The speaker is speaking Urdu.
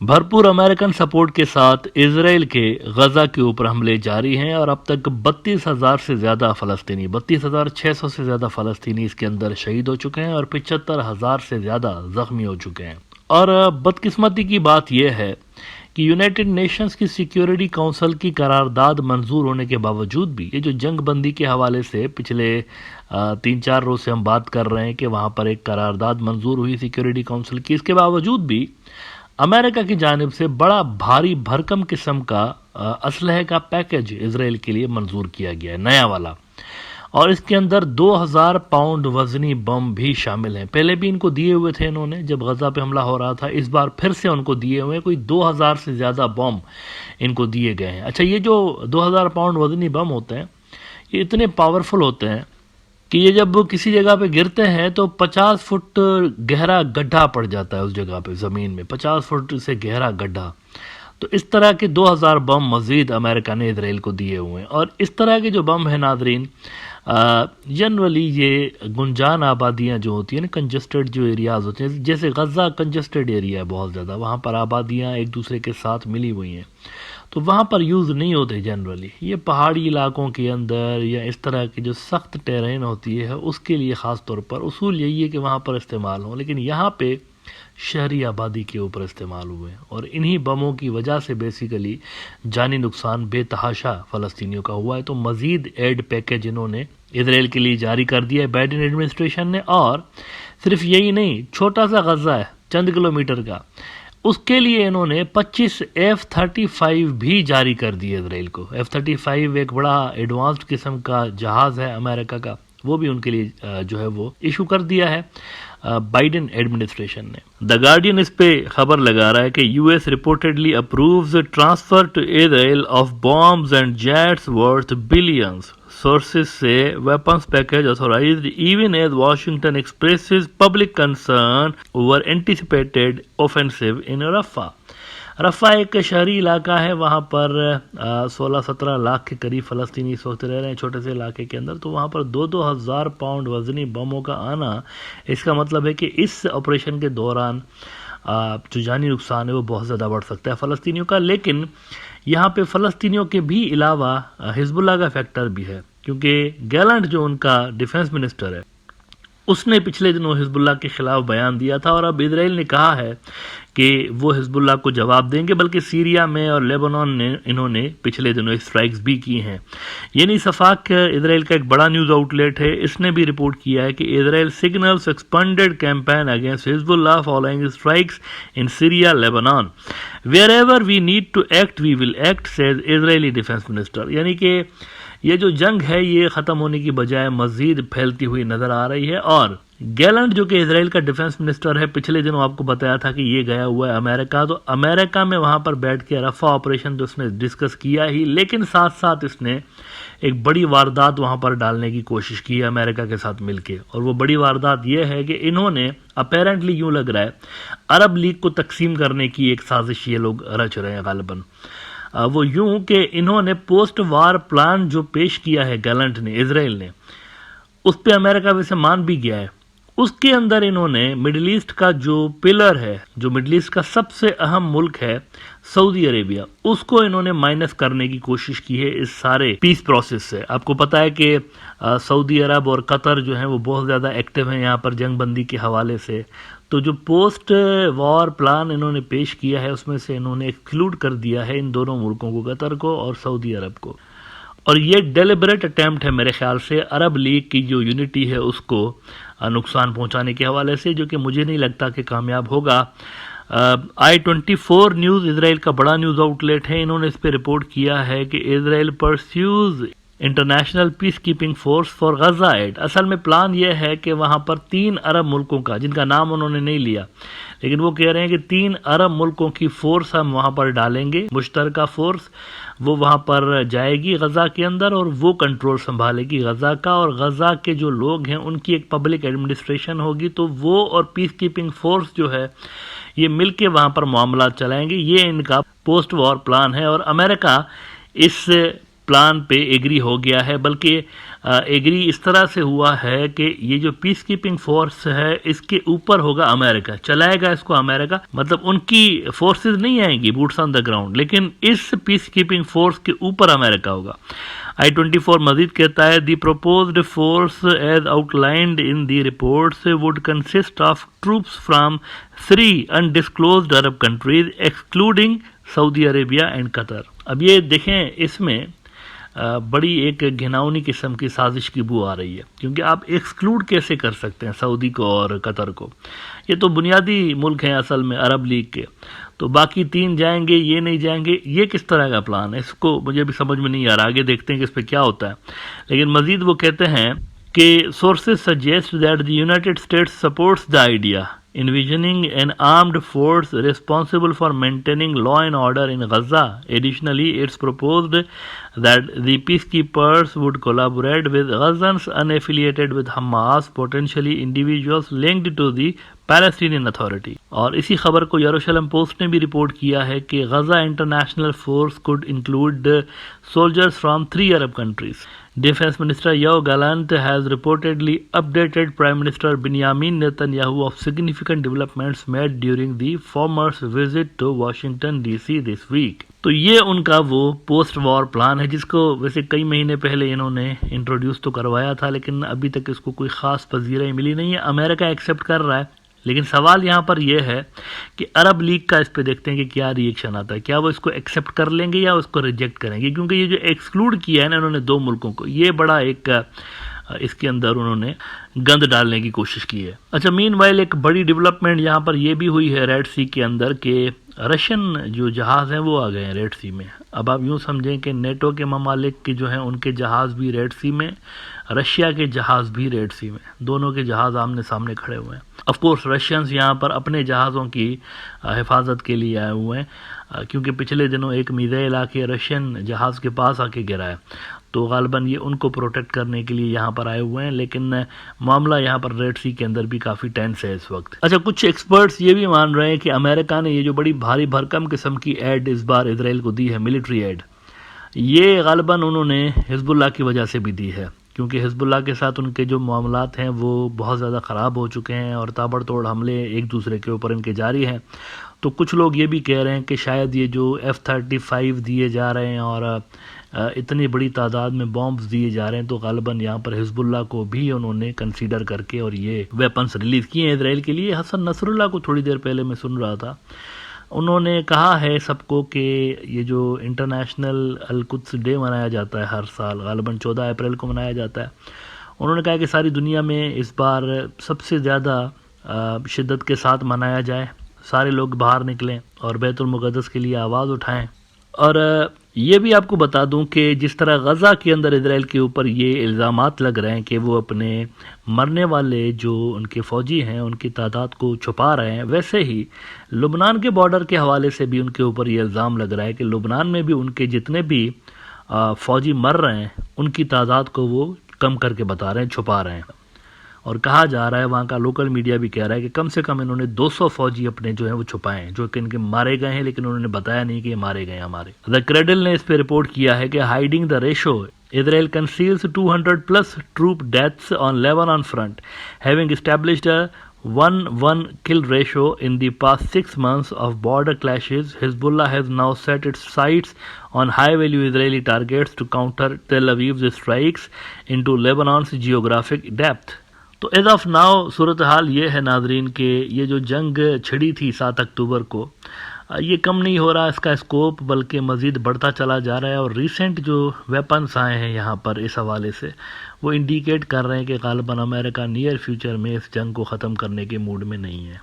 بھرپور امریکن سپورٹ کے ساتھ اسرائیل کے غزہ کے اوپر حملے جاری ہیں اور اب تک 32,000 سے زیادہ فلسطینی 32,600 سے زیادہ فلسطینی اس کے اندر شہید ہو چکے ہیں اور 75,000 سے زیادہ زخمی ہو چکے ہیں۔ اور بدقسمتی کی بات یہ ہے کہ یونائٹڈ نیشنز کی سیکیورٹی کونسل کی قرارداد منظور ہونے کے باوجود بھی یہ جو جنگ بندی کے حوالے سے پچھلے 3-4 روز سے ہم بات کر رہے ہیں کہ وہاں پر ایک قرارداد منظور ہوئی سیکیورٹی کونسل کی، اس کے باوجود بھی امریکہ کی جانب سے بڑا بھاری بھرکم قسم کا اسلحے کا پیکج اسرائیل کے لیے منظور کیا گیا ہے، نیا والا، اور اس کے اندر 2,000 پاؤنڈ وزنی بم بھی شامل ہیں۔ پہلے بھی ان کو دیے ہوئے تھے انہوں نے جب غزہ پہ حملہ ہو رہا تھا، اس بار پھر سے ان کو دیے ہوئے کوئی 2,000 سے زیادہ بم ان کو دیے گئے ہیں۔ اچھا، یہ جو 2,000 پاؤنڈ وزنی بم ہوتے ہیں یہ اتنے پاورفل ہوتے ہیں کہ یہ جب کسی جگہ پہ گرتے ہیں تو 50 فٹ گہرا گڈھا پڑ جاتا ہے اس جگہ پہ، زمین میں 50 فٹ سے گہرا گڈھا۔ تو اس طرح کے 2,000 بم مزید امریکہ نے اسرائیل کو دیے ہوئے ہیں، اور اس طرح کے جو بم ہیں ناظرین، جنرلی یہ گنجان آبادیاں جو ہوتی ہیں نا، کنجسٹڈ جو ایریاز ہوتے ہیں، جیسے غزہ کنجسٹڈ ایریا ہے بہت زیادہ، وہاں پر آبادیاں ایک دوسرے کے ساتھ ملی ہوئی ہیں، تو وہاں پر یوز نہیں ہوتے جنرلی۔ یہ پہاڑی علاقوں کے اندر یا اس طرح کی جو سخت ٹیرین ہوتی ہے اس کے لیے خاص طور پر اصول یہی ہے کہ وہاں پر استعمال ہوں، لیکن یہاں پہ شہری آبادی کے اوپر استعمال ہوئے اور انہی بموں کی وجہ سے بیسیکلی جانی نقصان بے تحاشا فلسطینیوں کا ہوا ہے۔ تو مزید ایڈ پیکج انہوں نے اسرائیل کے لیے جاری کر دیا ہے بائیڈن ایڈمنسٹریشن نے، اور صرف یہی نہیں، چھوٹا سا غزہ ہے چند کلومیٹر کا، اس کے لیے انہوں نے 25 F-35 بھی جاری کر دیے اسرائیل کو۔ F-35 ایک بڑا ایڈوانسڈ قسم کا جہاز ہے امریکہ کا، وہ بھی ان کے لیے جو ہے وہ ایشو کر دیا ہے بائیڈن ایڈمنسٹریشن نے۔ دا گارڈین اس پہ خبر لگا رہا ہے کہ U S reportedly approves the transfer to Israel of bombs and jets worth billions. Sources say weapons package authorized even as Washington expresses public concern over anticipated offensive in Rafah. Rafah ایک شہری علاقہ ہے، وہاں پر 16-17 لاکھ کے قریب فلسطینی اس وقت رہ رہے ہیں چھوٹے سے علاقے کے اندر، تو وہاں پر 2,000 پاؤنڈ وزنی بموں کا آنا، اس کا مطلب ہے کہ اس آپریشن کے دوران جو جانی نقصان ہے وہ بہت زیادہ بڑھ سکتا ہے فلسطینیوں کا۔ لیکن یہاں پہ فلسطینیوں کے بھی علاوہ حزب اللہ کا فیکٹر بھی ہے، کیونکہ گیلنٹ جو ان کا ڈیفنس منسٹر ہے اس نے پچھلے دنوں حزب اللہ کے خلاف بیان دیا تھا، اور اب اسرائیل نے کہا ہے کہ وہ حزب اللہ کو جواب دیں گے، بلکہ سیریا میں اور لیبنان نے انہوں نے پچھلے دنوں اسٹرائکس بھی کی ہیں۔ یعنی صفاق اسرائیل کا ایک بڑا نیوز آؤٹ لیٹ ہے، اس نے بھی رپورٹ کیا ہے کہ Israel signals expanded campaign against Hezbollah following strikes in Syria Lebanon wherever we need to act we will act says Israeli defence minister. یعنی کہ یہ جو جنگ ہے یہ ختم ہونے کی بجائے مزید پھیلتی ہوئی نظر آ رہی ہے، اور گیلنٹ جو کہ اسرائیل کا ڈیفنس منسٹر ہے، پچھلے دنوں آپ کو بتایا تھا کہ یہ گیا ہوا ہے امریکہ، تو امریکہ میں وہاں پر بیٹھ کے رفح آپریشن تو اس نے ڈسکس کیا ہی، لیکن ساتھ ساتھ اس نے ایک بڑی واردات وہاں پر ڈالنے کی کوشش کی ہے امریکہ کے ساتھ مل کے، اور وہ بڑی واردات یہ ہے کہ انہوں نے اپیرنٹلی یوں لگ رہا ہے عرب لیگ کو تقسیم کرنے کی ایک سازش یہ لوگ رچ رہے ہیں غالباً۔ وہ یوں کہ انہوں نے پوسٹ وار پلان جو پیش کیا ہے گیلنٹ نے، اسرائیل نے، اس پہ امریکہ ویسے مان بھی گیا ہے، اس کے اندر انہوں نے مڈل ایسٹ کا جو پلر ہے، جو مڈل ایسٹ کا سب سے اہم ملک ہے سعودی عربیہ، اس کو انہوں نے مائنس کرنے کی کوشش کی ہے اس سارے پیس پروسیس سے۔ آپ کو پتا ہے کہ سعودی عرب اور قطر جو ہیں وہ بہت زیادہ ایکٹیو ہیں یہاں پر جنگ بندی کے حوالے سے، تو جو پوسٹ وار پلان انہوں نے پیش کیا ہے اس میں سے انہوں نے ایکسکلوڈ کر دیا ہے ان دونوں ملکوں کو، قطر کو اور سعودی عرب کو، اور یہ ڈیلیبریٹ اٹیمپٹ ہے میرے خیال سے عرب لیگ کی جو یونٹی ہے اس کو نقصان پہنچانے کے حوالے سے، جو کہ مجھے نہیں لگتا کہ کامیاب ہوگا۔ I-24 نیوز اسرائیل کا بڑا نیوز آؤٹ لیٹ ہے، انہوں نے اس پہ رپورٹ کیا ہے کہ Israel pursues international peace keeping force for Gaza aid. اصل میں پلان یہ ہے کہ وہاں پر 3 عرب ملکوں کا، جن کا نام انہوں نے نہیں لیا، لیکن وہ کہہ رہے ہیں کہ 3 عرب ملکوں کی فورس ہم وہاں پر ڈالیں گے، مشترکہ فورس، وہ وہاں پر جائے گی غزہ کے اندر اور وہ کنٹرول سنبھالے گی غزہ کا، اور غزہ کے جو لوگ ہیں ان کی ایک پبلک ایڈمنسٹریشن ہوگی، تو وہ اور پیس کیپنگ فورس جو ہے یہ مل کے وہاں پر معاملات چلائیں گے۔ یہ ان کا پوسٹ وار پلان ہے، اور امریکہ اس پلان پہ ایگری ہو گیا ہے، بلکہ ایگری اس طرح سے ہوا ہے کہ یہ جو پیس کیپنگ فورس ہے اس کے اوپر ہوگا امریکہ، چلائے گا اس کو امریکہ، مطلب ان کی فورسز نہیں آئیں گی بوٹس آن دا گراؤنڈ، لیکن اس پیس کیپنگ فورس کے اوپر امریکہ ہوگا۔ I-24 مزید کہتا ہے دی proposed force as outlined in the reports would consist of troops from 3 undisclosed Arab countries excluding Saudi Arabia and Qatar. اب یہ دیکھیں اس میں بڑی ایک گھناؤنی قسم کی سازش کی بو آ رہی ہے، کیونکہ آپ ایکسکلوڈ کیسے کر سکتے ہیں سعودی کو اور قطر کو؟ یہ تو بنیادی ملک ہیں اصل میں عرب لیگ کے، تو باقی 3 جائیں گے، یہ نہیں جائیں گے، یہ کس طرح کا پلان ہے؟ اس کو مجھے بھی سمجھ میں نہیں آ رہا، آگے دیکھتے ہیں کہ اس پہ کیا ہوتا ہے۔ لیکن مزید وہ کہتے ہیں کہ sources suggest that the United States supports the idea envisioning an armed force responsible for maintaining law and order in Gaza. Additionally, it's proposed that the peacekeepers would collaborate with Gazans unaffiliated with Hamas, potentially individuals linked to the Palestinian Authority. اور اسی خبر کو یروشلم پوسٹ نے بھی رپورٹ کیا ہے کہ Gaza international force could include soldiers from 3 Arab countries. Defense Minister Yoav Gallant has reportedly updated Prime Minister Benjamin Netanyahu of significant developments made during the former's visit to Washington DC this week. تو یہ ان کا وہ پوسٹ وار پلان ہے جس کو ویسے کئی مہینے پہلے انہوں نے انٹروڈیوس تو کروایا تھا، لیکن ابھی تک اس کو کوئی خاص پذیرائی ملی نہیں ہے۔ امریکہ ایکسیپٹ کر رہا ہے، لیکن سوال یہاں پر یہ ہے کہ عرب لیگ کا اس پہ دیکھتے ہیں کہ کیا ری ایکشن آتا ہے، کیا وہ اس کو ایکسیپٹ کر لیں گے یا اس کو ریجیکٹ کریں گے، کیونکہ یہ جو ایکسکلوڈ کیا ہے نا انہوں نے 2 ملکوں کو، یہ بڑا ایک اس کے اندر انہوں نے گند ڈالنے کی کوشش کی ہے۔ اچھا، مین وائل ایک بڑی ڈیولپمنٹ یہاں پر یہ بھی ہوئی ہے ریڈ سی کے اندر کہ رشین جو جہاز ہیں وہ آ گئے ہیں ریڈ سی میں۔ اب آپ یوں سمجھیں کہ نیٹو کے ممالک کے جو ہیں ان کے جہاز بھی ریڈ سی میں، رشیا کے جہاز بھی ریڈ سی میں، دونوں کے جہاز آمنے سامنے کھڑے ہوئے ہیں۔ آف کورس رشینز یہاں پر اپنے جہازوں کی حفاظت کے لیے آئے ہوئے ہیں، کیونکہ پچھلے دنوں ایک میزائل آ کے رشین جہاز کے پاس آ کے گرا ہے، تو غالباً یہ ان کو پروٹیکٹ کرنے کے لیے یہاں پر آئے ہوئے ہیں، لیکن معاملہ یہاں پر ریڈ سی کے اندر بھی کافی ٹینس ہے اس وقت۔ اچھا، کچھ ایکسپرٹس یہ بھی مان رہے ہیں کہ امریکہ نے یہ جو بڑی بھاری بھرکم قسم کی ایڈ اس بار اسرائیل کو دی ہے، ملٹری ایڈ، یہ غالباً انہوں نے حزب اللہ کی وجہ سے بھی دی ہے، کیونکہ حزب اللہ کے ساتھ ان کے جو معاملات ہیں وہ بہت زیادہ خراب ہو چکے ہیں اور تابڑ توڑ حملے ایک دوسرے کے اوپر ان کے جاری ہیں۔ تو کچھ لوگ یہ بھی کہہ رہے ہیں کہ شاید یہ جو F-35 دیے جا رہے ہیں اور اتنی بڑی تعداد میں بامبز دیے جا رہے ہیں، تو غالباً یہاں پر حزب اللہ کو بھی انہوں نے کنسیڈر کر کے اور یہ ویپنز ریلیز کیے ہیں اسرائیل کے لیے۔ حسن نصر اللہ کو تھوڑی دیر پہلے میں سن رہا تھا، انہوں نے کہا ہے سب کو کہ یہ جو انٹرنیشنل القدس ڈے منایا جاتا ہے ہر سال، غالباً 14 اپریل کو منایا جاتا ہے، انہوں نے کہا کہ ساری دنیا میں اس بار سب سے زیادہ شدت کے ساتھ منایا جائے، سارے لوگ باہر نکلیں اور بیت المقدس کے لیے آواز اٹھائیں۔ اور یہ بھی آپ کو بتا دوں کہ جس طرح غزہ کے اندر اسرائیل کے اوپر یہ الزامات لگ رہے ہیں کہ وہ اپنے مرنے والے جو ان کے فوجی ہیں ان کی تعداد کو چھپا رہے ہیں، ویسے ہی لبنان کے بارڈر کے حوالے سے بھی ان کے اوپر یہ الزام لگ رہا ہے کہ لبنان میں بھی ان کے جتنے بھی فوجی مر رہے ہیں ان کی تعداد کو وہ کم کر کے بتا رہے ہیں، چھپا رہے ہیں، اور کہا جا رہا ہے، وہاں کا لوکل میڈیا بھی کہہ رہا ہے کہ کم سے کم انہوں نے 200 فوجی اپنے جو ہیں وہ چھپائے ہیں، جو کہ ان کے مارے گئے ہیں، لیکن انہوں نے بتایا نہیں کہ یہ مارے گئے ہیں ہمارے۔ دا کریڈل نے اس پہ رپورٹ کیا ہے کہ hiding the ratio, Israel conceals 200 plus troop deaths on Lebanon front, having established a 1-1 kill ratio in the past 6 months of border clashes. Hezbollah has now set its sights on high-value Israeli targets to counter Tel Aviv's strikes into Lebanon's geographic depth. تو ایز آف ناؤ صورتحال یہ ہے ناظرین کہ یہ جو جنگ چھڑی تھی 7 اکتوبر کو، یہ کم نہیں ہو رہا اس کا اسکوپ، بلکہ مزید بڑھتا چلا جا رہا ہے، اور ریسنٹ جو ویپنز آئے ہیں یہاں پر اس حوالے سے وہ انڈیکیٹ کر رہے ہیں کہ غالباً امریکہ نیئر فیوچر میں اس جنگ کو ختم کرنے کے موڈ میں نہیں ہے۔